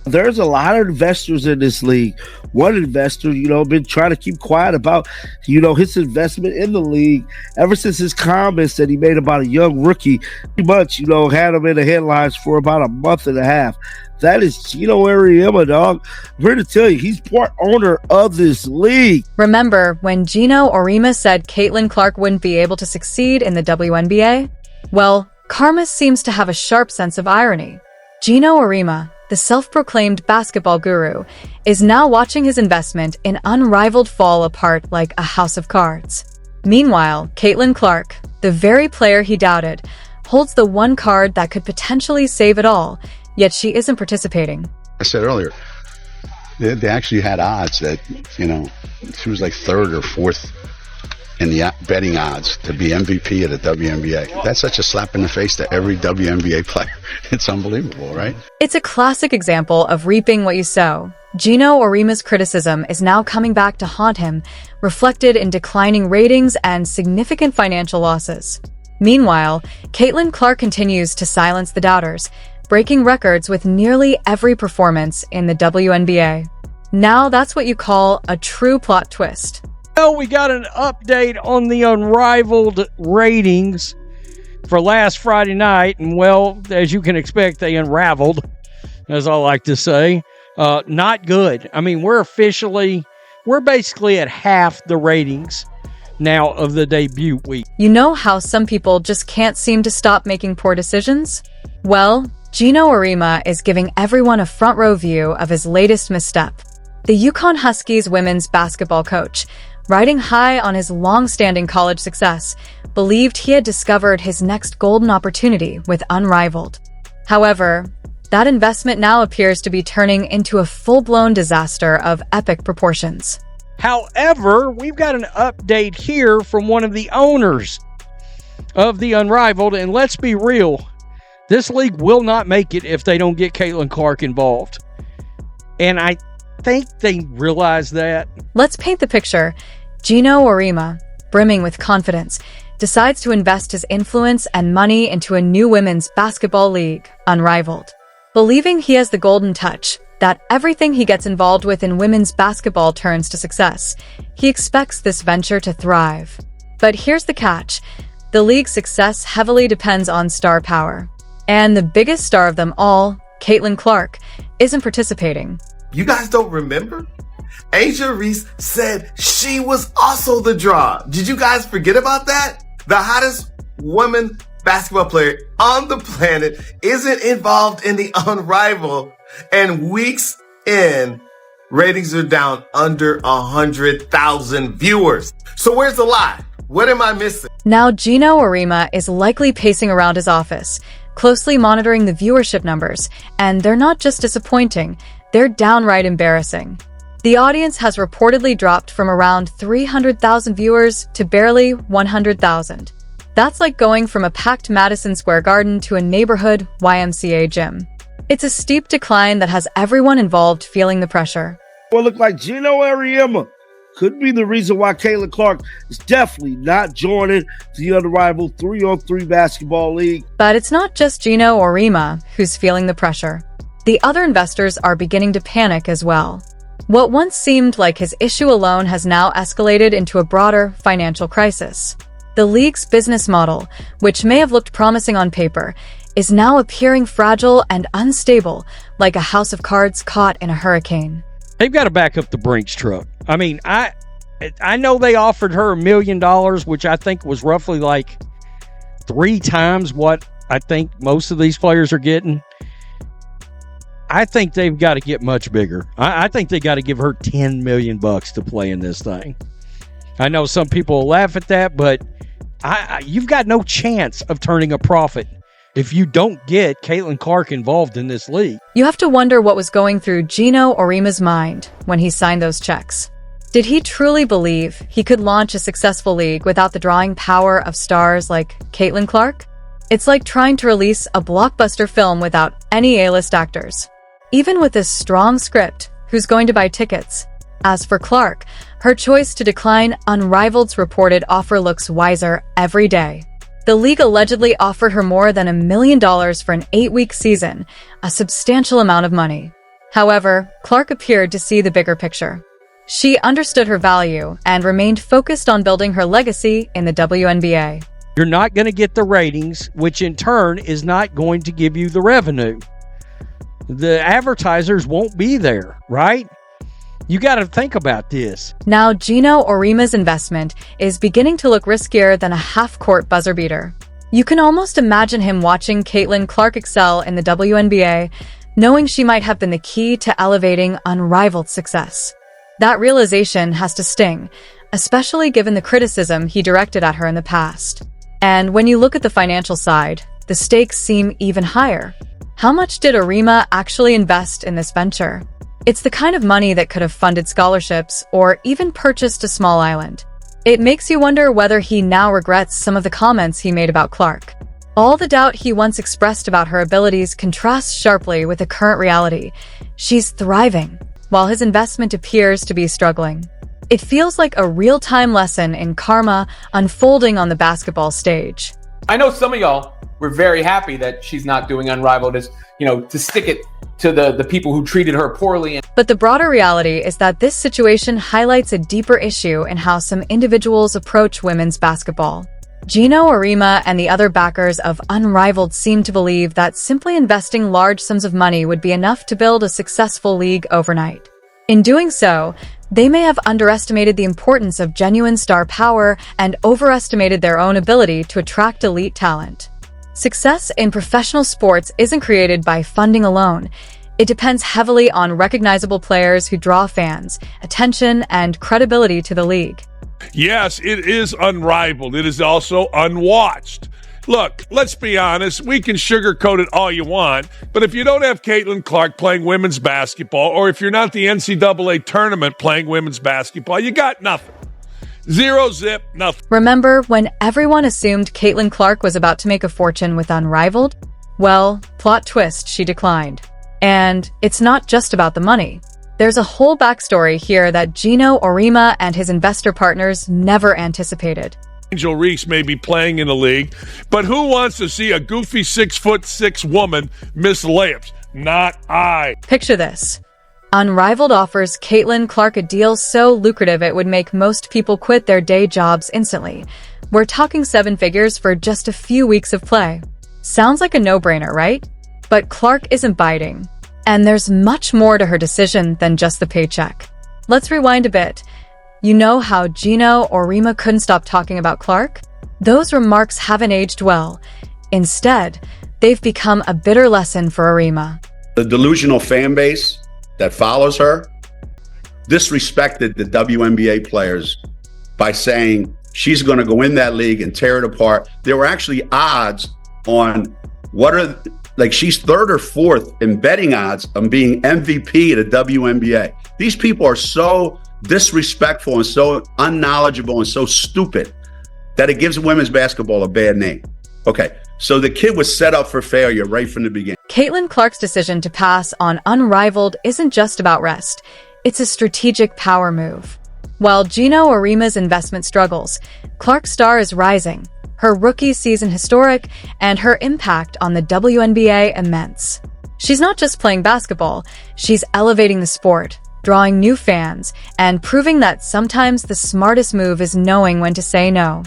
There's a lot of investors in this league. One investor, been trying to keep quiet about, his investment in the league ever since his comments that he made about a young rookie. Pretty much, had him in the headlines for about a month and a half. That is Geno Auriemma, dog. I'm here to tell you, he's part owner of this league. Remember when Geno Auriemma said Caitlin Clark wouldn't be able to succeed in the WNBA? Well, karma seems to have a sharp sense of irony. Geno Auriemma, the self-proclaimed basketball guru, is now watching his investment in Unrivaled fall apart like a house of cards. Meanwhile, Caitlin Clark, the very player he doubted, holds the one card that could potentially save it all, yet she isn't participating. I said earlier, they actually had odds that, she was like third or fourth in the betting odds to be MVP of the WNBA. That's such a slap in the face to every WNBA player. It's unbelievable, right? It's a classic example of reaping what you sow. Geno Auriemma's criticism is now coming back to haunt him, reflected in declining ratings and significant financial losses. Meanwhile, Caitlin Clark continues to silence the doubters, breaking records with nearly every performance in the WNBA. Now that's what you call a true plot twist. Well, we got an update on the Unrivaled ratings for last Friday night, and well, as you can expect, they unraveled, as I like to say. Not good. I mean, we're basically at half the ratings now of the debut week. You know how some people just can't seem to stop making poor decisions? Well, Geno Auriemma is giving everyone a front row view of his latest misstep. The UConn Huskies women's basketball coach, riding high on his long-standing college success, believed he had discovered his next golden opportunity with Unrivaled. However, that investment now appears to be turning into a full-blown disaster of epic proportions. However, we've got an update here from one of the owners of the Unrivaled, and let's be real, this league will not make it if they don't get Caitlin Clark involved. And I think they realize that. Let's paint the picture. Geno Auriemma, brimming with confidence, decides to invest his influence and money into a new women's basketball league, Unrivaled. Believing he has the golden touch, that everything he gets involved with in women's basketball turns to success, he expects this venture to thrive. But here's the catch. The league's success heavily depends on star power. And the biggest star of them all, Caitlin Clark, isn't participating. You guys don't remember? Asia Reese said she was also the draw. Did you guys forget about that? The hottest woman basketball player on the planet isn't involved in the Unrivaled, and weeks in, ratings are down under 100,000 viewers. So where's the lie? What am I missing? Now Geno Auriemma is likely pacing around his office, closely monitoring the viewership numbers, and they're not just disappointing, they're downright embarrassing. The audience has reportedly dropped from around 300,000 viewers to barely 100,000. That's like going from a packed Madison Square Garden to a neighborhood YMCA gym. It's a steep decline that has everyone involved feeling the pressure. Well, look like Geno Auriemma could be the reason why Caitlin Clark is definitely not joining the Unrivaled 3-on-3 basketball league. But it's not just Geno Auriemma who's feeling the pressure. The other investors are beginning to panic as well. What once seemed like his issue alone has now escalated into a broader financial crisis. The league's business model, which may have looked promising on paper, is now appearing fragile and unstable, like a house of cards caught in a hurricane. They've got to back up the Brinks truck. I mean, I know they offered her $1 million, which I think was roughly like 3 times what I think most of these players are getting. I think they've got to get much bigger. I think they got to give her $10 million to play in this thing. I know some people will laugh at that, but you've got no chance of turning a profit if you don't get Caitlin Clark involved in this league. You have to wonder what was going through Geno Auriemma's mind when he signed those checks. Did he truly believe he could launch a successful league without the drawing power of stars like Caitlin Clark? It's like trying to release a blockbuster film without any A-list actors. Even with this strong script, who's going to buy tickets? As for Clark, her choice to decline Unrivaled's reported offer looks wiser every day. The league allegedly offered her more than $1 million for an 8-week season, a substantial amount of money. However, Clark appeared to see the bigger picture. She understood her value and remained focused on building her legacy in the WNBA. You're not going to get the ratings, which in turn is not going to give you the revenue. The advertisers won't be there, right? You got to think about this. Now, Geno Auriemma's investment is beginning to look riskier than a half-court buzzer beater. You can almost imagine him watching Caitlin Clark excel in the WNBA, knowing she might have been the key to elevating unrivaled success. That realization has to sting, especially given the criticism he directed at her in the past. And when you look at the financial side, the stakes seem even higher. How much did Auriemma actually invest in this venture? It's the kind of money that could have funded scholarships or even purchased a small island. It makes you wonder whether he now regrets some of the comments he made about Clark. All the doubt he once expressed about her abilities contrasts sharply with the current reality. She's thriving, while his investment appears to be struggling. It feels like a real-time lesson in karma unfolding on the basketball stage. I know some of y'all were very happy that she's not doing Unrivaled, as to stick it to the people who treated her poorly. But the broader reality is that this situation highlights a deeper issue in how some individuals approach women's basketball. Geno Auriemma and the other backers of Unrivaled seem to believe that simply investing large sums of money would be enough to build a successful league overnight. In doing so, they may have underestimated the importance of genuine star power and overestimated their own ability to attract elite talent. Success in professional sports isn't created by funding alone. It depends heavily on recognizable players who draw fans, attention, and credibility to the league. Yes, it is unrivaled. It is also unwatched. Look, let's be honest. We can sugarcoat it all you want, but if you don't have Caitlin Clark playing women's basketball, or if you're not the NCAA tournament playing women's basketball, you got nothing. Zero, zip, nothing. Remember when everyone assumed Caitlin Clark was about to make a fortune with Unrivaled? Well, plot twist, she declined. And it's not just about the money. There's a whole backstory here that Geno Auriemma and his investor partners never anticipated. Angel Reese may be playing in the league, but who wants to see a goofy 6'6" woman miss layups? Not I. Picture this. Unrivaled offers Caitlin Clark a deal so lucrative it would make most people quit their day jobs instantly. We're talking 7 figures for just a few weeks of play. Sounds like a no-brainer, right? But Clark isn't biting. And there's much more to her decision than just the paycheck. Let's rewind a bit. You know how Geno Auriemma couldn't stop talking about Clark? Those remarks haven't aged well. Instead, they've become a bitter lesson for Auriemma. The delusional fan base that follows her disrespected the WNBA players by saying she's going to go in that league and tear it apart. There were actually odds on she's 3rd or 4th in betting odds on being MVP of the WNBA. These people are so disrespectful and so unknowledgeable and so stupid that it gives women's basketball a bad name. Okay, so the kid was set up for failure right from the beginning. Caitlin Clark's decision to pass on Unrivaled isn't just about rest. It's a strategic power move. While Geno Auriemma's investment struggles, Clark's star is rising, her rookie season historic, and her impact on the WNBA immense. She's not just playing basketball, she's elevating the sport, drawing new fans, and proving that sometimes the smartest move is knowing when to say no.